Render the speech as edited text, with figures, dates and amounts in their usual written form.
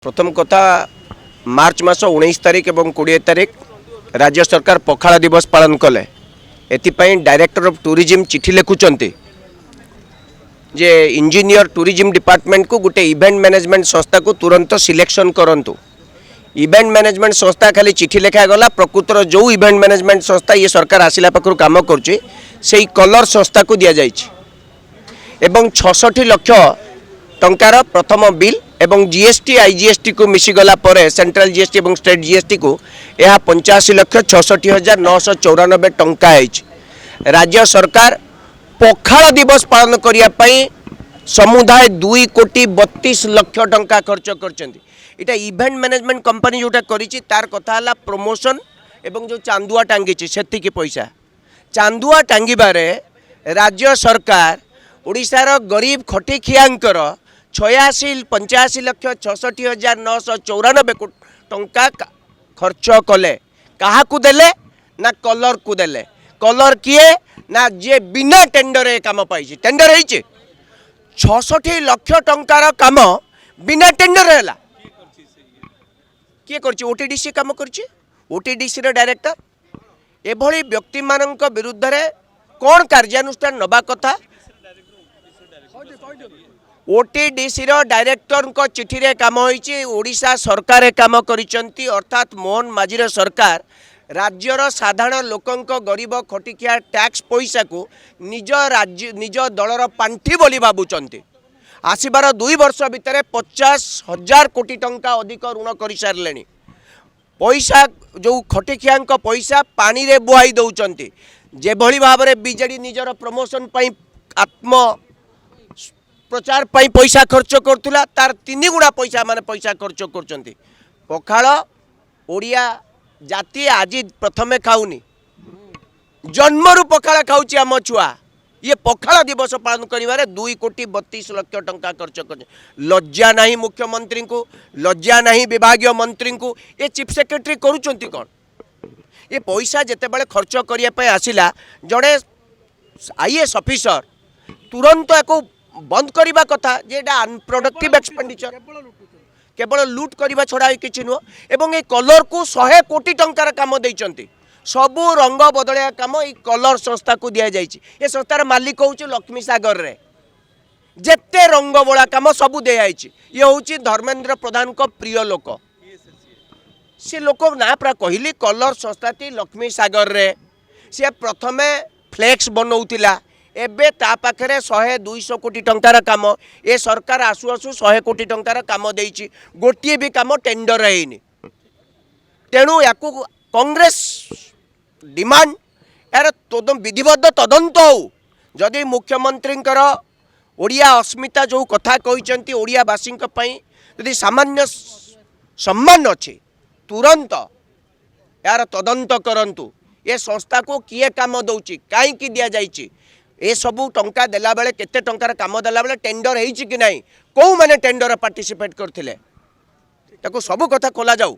प्रथम कथा मार्च मास 19 तारिख और 20 तारिख राज्य सरकार पखाला दिवस पालन कले। एथिपाई डायरेक्टर ऑफ टूरिज्म चिठी लिखुंट जे इंजीनियर टूरिज्म डिपार्टमेंट को गोटे इवेंट मैनेजमेंट संस्था को तुरंत सिलेक्शन करंतु। इवेंट मैनेजमेंट संस्था खाली चिठी लिखागला प्रकृतर जो इवेंट मैनेजमेंट संस्था ये सरकार आसिला पाखु काम कर कलर संस्था को दि जाए 66 लाख टंकार प्रथम बिल एवं जीएसटी आईजीएसटी को मिसीगला सेंट्रल जीएसटी और स्टेट जीएसटी को यह 85,66,994 टंका राज्य सरकार पखाल दिवस पालन करने समुदाय 2,32,00,000 टंका खर्च कर इवेंट मैनेजमेंट कंपनी जोटा करिछि तार कथा हला प्रमोशन एवं जो चांदुआ टांगी से पैसा चांदुआ टांगीबारे राज्य सरकार ओडिशार गरीब खटिखियांकर 85,65,66,994 टंका खर्च कले। कहा देले ना कलर को देले। कलर किए ना जे बिना टेंडर काम पाई टेंडर है 66 लाख टंकार काम बिना टेंडर है किए कर ओटीडीसी काम कर ओटीडीसी डायरेक्टर एभली व्यक्ति मानक विरुद्ध रे कौन कार्यानुष्ठान नबा कथा ओटीडीसी डायरेक्टर को चिठी रे काम होइछि ओडिशा सरकार काम करिसंती अर्थात मोहन माझीर सरकार राज्यर साधारण लोकंक गरीब खटिकिया टैक्स पैसा को निज राज्य निज दलर पांठी बोली भावुचंती। आसबार 2 वर्ष भितर 50,000 कोटी टंका अधिक ऋण कर सारे पैसा जो खटिकिया पैसा पानी रे बुहाई दौरान जेभली भाव में बीजेडी निजर प्रमोशन पाई आत्म प्रचार पाई पैसा खर्च करुला तार 3 गुणा पैसा माने पैसा खर्च कर पखाल ओडिया जाति आज प्रथमे खाऊनी जन्मरू पखाल खाऊची आम छुआ ये पखाल दिवस पालन करिवारे 2,32,00,000 टंका खर्च कर लज्जा नहीं मुख्यमंत्री को लज्जा नहीं विभागीय मंत्री को ये चीफ सेक्रेटरी करुचंती कौन ये पैसा जितेबाला खर्च करने आसिला जड़े आईएएस ऑफिसर तुरंत या बंद करने कथा जे अनप्रोडक्टिव एक्सपेंडिचर केवल लुट करने छड़ा कि नुह एवं ये कलर को 100 कोटी टंकार काम देइचंती सबू रंग बदलिया काम ये कलर संस्था को दि जाए। ये संस्थार मालिक हूँ लक्ष्मी सागर रे जेते रंग बोला काम सबू दि जाए। ये हूँ धर्मेंद्र प्रधान को प्रिय लोक से लोक ना पूरा कहली कलर संस्था थी लक्ष्मी सागर रे सी प्रथमे फ्लेक्स बनाऊला एबे ता पाखरे 100-200 कोटी टंकार काम ए सरकार आसु आसु 100 कोटी टंकार काम देइछि गोटिए भी काम टेंडर हैनी। तेणु या कांग्रेस डिमांड यार विधिबद्ध तदंत हो जदि मुख्यमंत्री ओडिया अस्मिता जो कथा कहते ओडियावासी यदि सामान्य सम्मान अच्छे तुरंत यार तदंत करंतु ये संस्था को किए काम दौची कहीं दि जाइए ए सबू टंका देला बेले केते टंकार काम देला बेले टेंडर होइछि कि नहीं कौ माने टेंडर पार्टिसिपेट करथिले ताको सबू कथा खोला जाऊ।